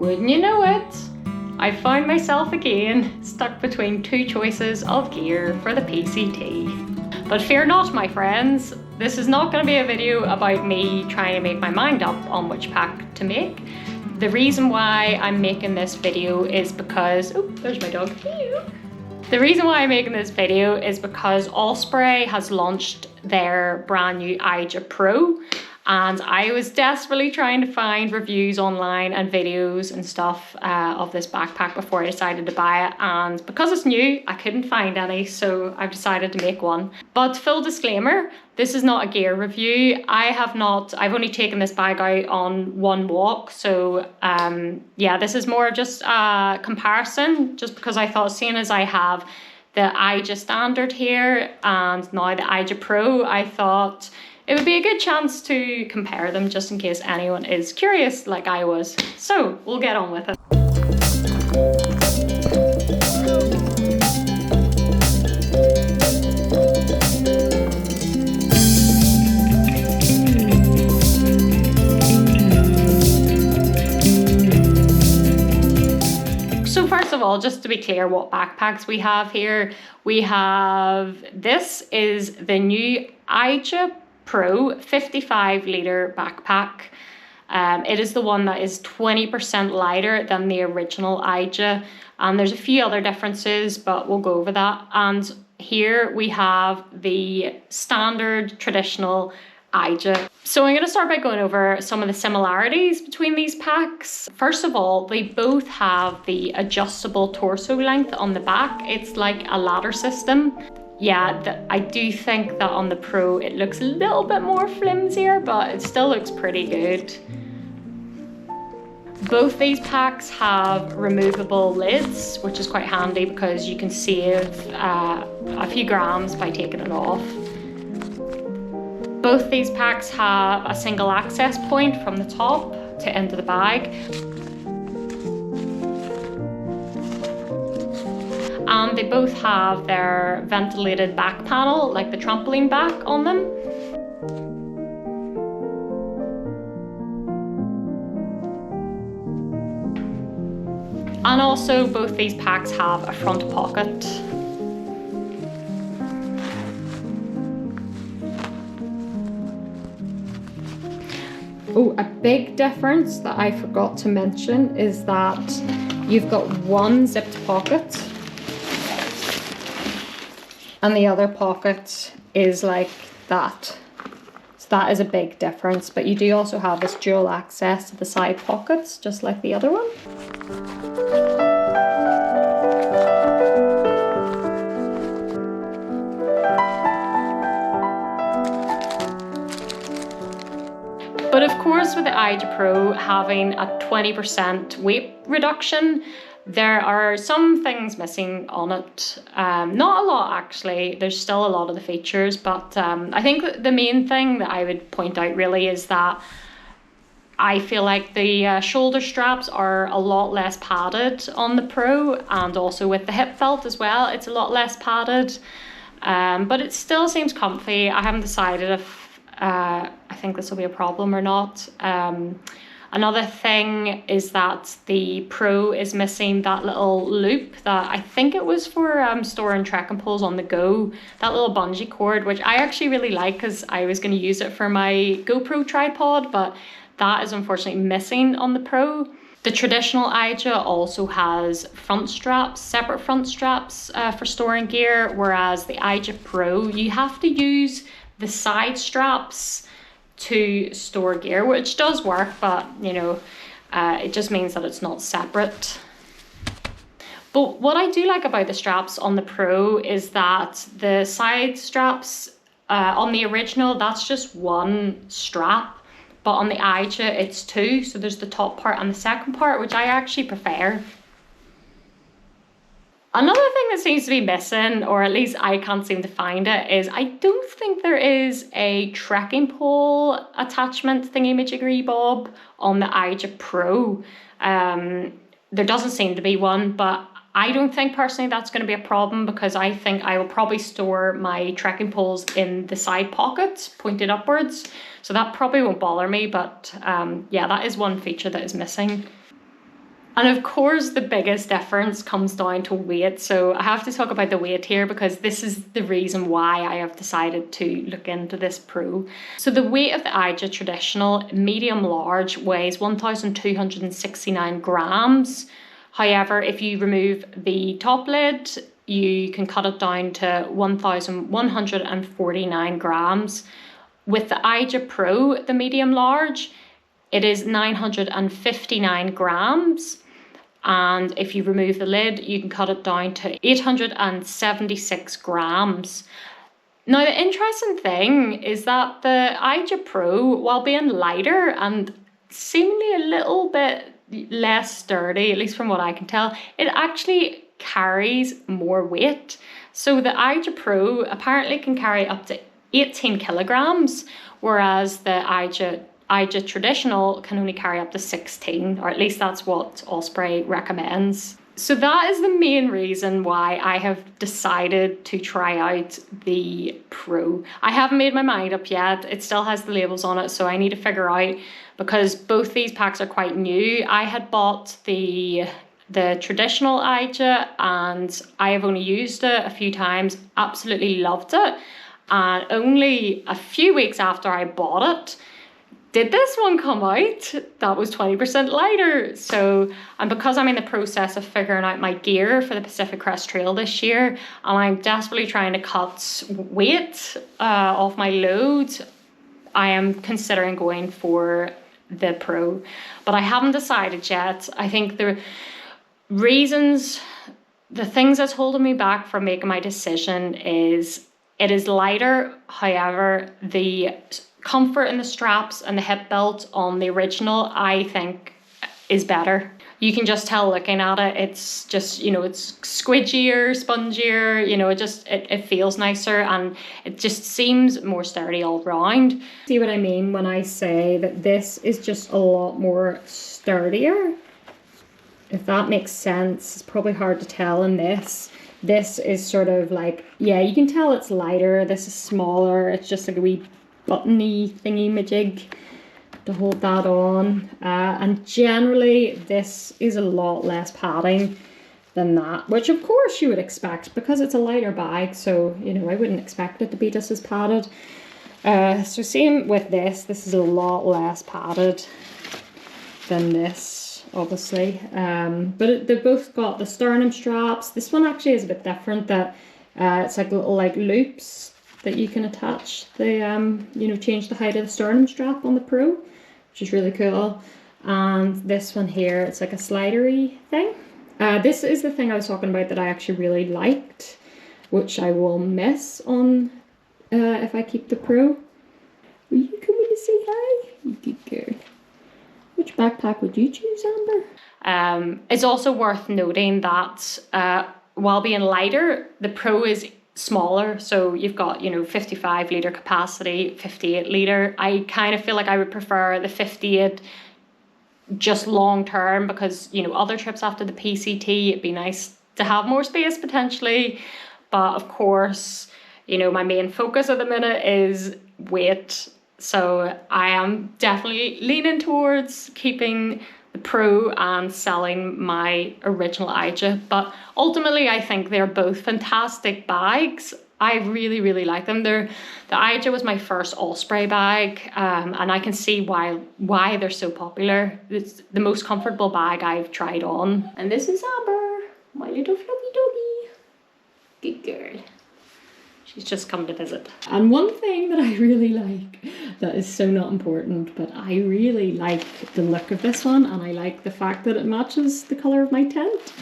Wouldn't you know it? I found myself again stuck between two choices of gear for the PCT. But fear not, my friends, this is not going to be a video about me trying to make my mind up on which pack to make. The reason why I'm making this video is because, oh, there's my dog. The reason why I'm making this video is because Osprey has launched their brand new Eja Pro, and I was desperately trying to find reviews online and videos and stuff of this backpack before I decided to buy it, and because it's new I couldn't find any, so I've decided to make one. But full disclaimer, this is not a gear review. I've only taken this bag out on one walk, so yeah, this is more just a comparison, just because I thought, seeing as I have the Eja standard here and now the Eja Pro, I thought it would be a good chance to compare them, just in case anyone is curious like I was. So we'll get on with it. So first of all, just to be clear what backpacks we have here, we have, this is the new Eja Pro 55 litre backpack. It is the one that is 20% lighter than the original Eja, and there's a few other differences, but we'll go over that. And here we have the standard traditional Eja. So I'm going to start by going over some of the similarities between these packs. First of all, they both have the adjustable torso length on the back. It's like a ladder system. Yeah, I do think that on the Pro it looks a little bit more flimsier, but it still looks pretty good. Both these packs have removable lids, which is quite handy because you can save a few grams by taking it off. Both these packs have a single access point from the top to into the bag. And they both have their ventilated back panel, like the trampoline back on them. And also both these packs have a front pocket. Oh, a big difference that I forgot to mention is that you've got one zipped pocket, and the other pocket is like that. So that is a big difference, but you do also have this dual access to the side pockets, just like the other one. But of course, with the Eja Pro having a 20% weight reduction, there are some things missing on it. Not a lot actually, there's still a lot of the features, but I think the main thing that I would point out really is that I feel like the shoulder straps are a lot less padded on the Pro, and also with the hip belt as well, it's a lot less padded, but it still seems comfy. I haven't decided if I think this will be a problem or not. Another thing is that the Pro is missing that little loop that I think it was for storing trekking poles on the go, that little bungee cord, which I actually really like because I was going to use it for my GoPro tripod, but that is unfortunately missing on the Pro. The traditional Eja also has front straps, separate front straps for storing gear, whereas the Eja Pro, you have to use the side straps to store gear, which does work, but you know, it just means that it's not separate. But what I do like about the straps on the Pro is that the side straps on the original, that's just one strap, but on the Eja it's two, so there's the top part and the second part, which I actually prefer. Another thing that seems to be missing, or at least I can't seem to find it, is I don't think there is a trekking pole attachment thingy-majiggery bob on the Eja Pro. There doesn't seem to be one, but I don't think personally that's going to be a problem, because I think I will probably store my trekking poles in the side pockets, pointed upwards, so that probably won't bother me, but yeah, that is one feature that is missing. And of course, the biggest difference comes down to weight. So I have to talk about the weight here because this is the reason why I have decided to look into this Pro. So the weight of the Eja Traditional medium large weighs 1,269 grams. However, if you remove the top lid, you can cut it down to 1,149 grams. With the Eja Pro, the medium large, it is 959 grams. And if you remove the lid, you can cut it down to 876 grams. Now, the interesting thing is that the Eja Pro, while being lighter and seemingly a little bit less sturdy, at least from what I can tell, it actually carries more weight. So the Eja Pro apparently can carry up to 18 kilograms, whereas the Eja Traditional can only carry up to 16, or at least that's what Osprey recommends. So that is the main reason why I have decided to try out the Pro. I haven't made my mind up yet. It still has the labels on it, so I need to figure out, because both these packs are quite new. I had bought the traditional Eja and I have only used it a few times, absolutely loved it. And only a few weeks after I bought it, did this one come out that was 20% lighter. So, and because I'm in the process of figuring out my gear for the Pacific Crest Trail this year, and I'm desperately trying to cut weight off my load, I am considering going for the Pro. But I haven't decided yet. I think the things that's holding me back from making my decision is it is lighter. However, the comfort in the straps and the hip belt on the original, I think, is better. You can just tell looking at it, it's just, you know, it's squidgier, spongier, you know, it feels nicer and it just seems more sturdy all round. See what I mean when I say that this is just a lot more sturdier? If that makes sense. It's probably hard to tell in this. This is sort of like, yeah, you can tell it's lighter. This is smaller. It's just like a wee buttony thingy-majig to hold that on. And generally, this is a lot less padding than that, which of course you would expect because it's a lighter bag. So, you know, I wouldn't expect it to be just as padded. So same with this. This is a lot less padded than this, obviously. But they've both got the sternum straps. This one actually is a bit different, that it's like little like loops that you can attach the you know, change the height of the sternum strap on the Pro, which is really cool. And this one here, it's like a slidery thing. This is the thing I was talking about that I actually really liked, which I will miss on if I keep the Pro. Will you come in to say hi? You good girl. Which backpack would you choose, Amber? It's also worth noting that while being lighter, the Pro is smaller. So you've got, you know, 55 litre capacity, 58 litre. I kind of feel like I would prefer the 58 just long term because, you know, other trips after the PCT, it'd be nice to have more space potentially. But of course, you know, my main focus at the minute is weight. So I am definitely leaning towards keeping the Pro and selling my original Eja. But ultimately, I think they're both fantastic bags. I really, really like them. The Eja was my first Osprey bag, and I can see why they're so popular. It's the most comfortable bag I've tried on. And this is Amber, my little fluffy doggy. Good girl. She's just come to visit. And one thing that I really like, that is so not important, but I really like the look of this one, and I like the fact that it matches the colour of my tent.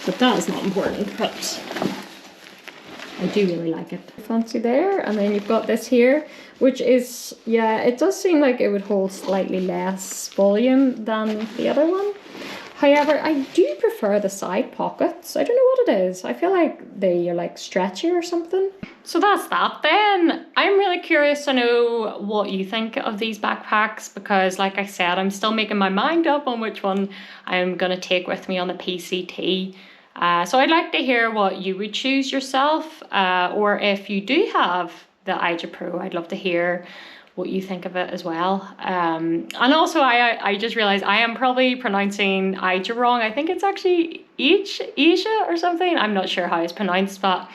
But that is not important, but I do really like it. Fancy there. And then you've got this here, which is, yeah, it does seem like it would hold slightly less volume than the other one. However, I do prefer the side pockets. I don't know what it is. I feel like they are like stretchy or something. So that's that then. I'm really curious to know what you think of these backpacks because like I said, I'm still making my mind up on which one I'm going to take with me on the PCT. So I'd like to hear what you would choose yourself, or if you do have the Eja Pro, I'd love to hear what you think of it as well. And also I just realized I am probably pronouncing Eja wrong. I think it's actually Eja or something. I'm not sure how it's pronounced, but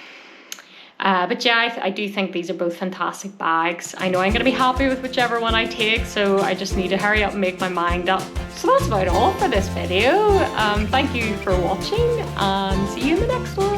yeah, I do think these are both fantastic bags. I know I'm going to be happy with whichever one I take, so I just need to hurry up and make my mind up. So that's about all for this video. Thank you for watching, and see you in the next one.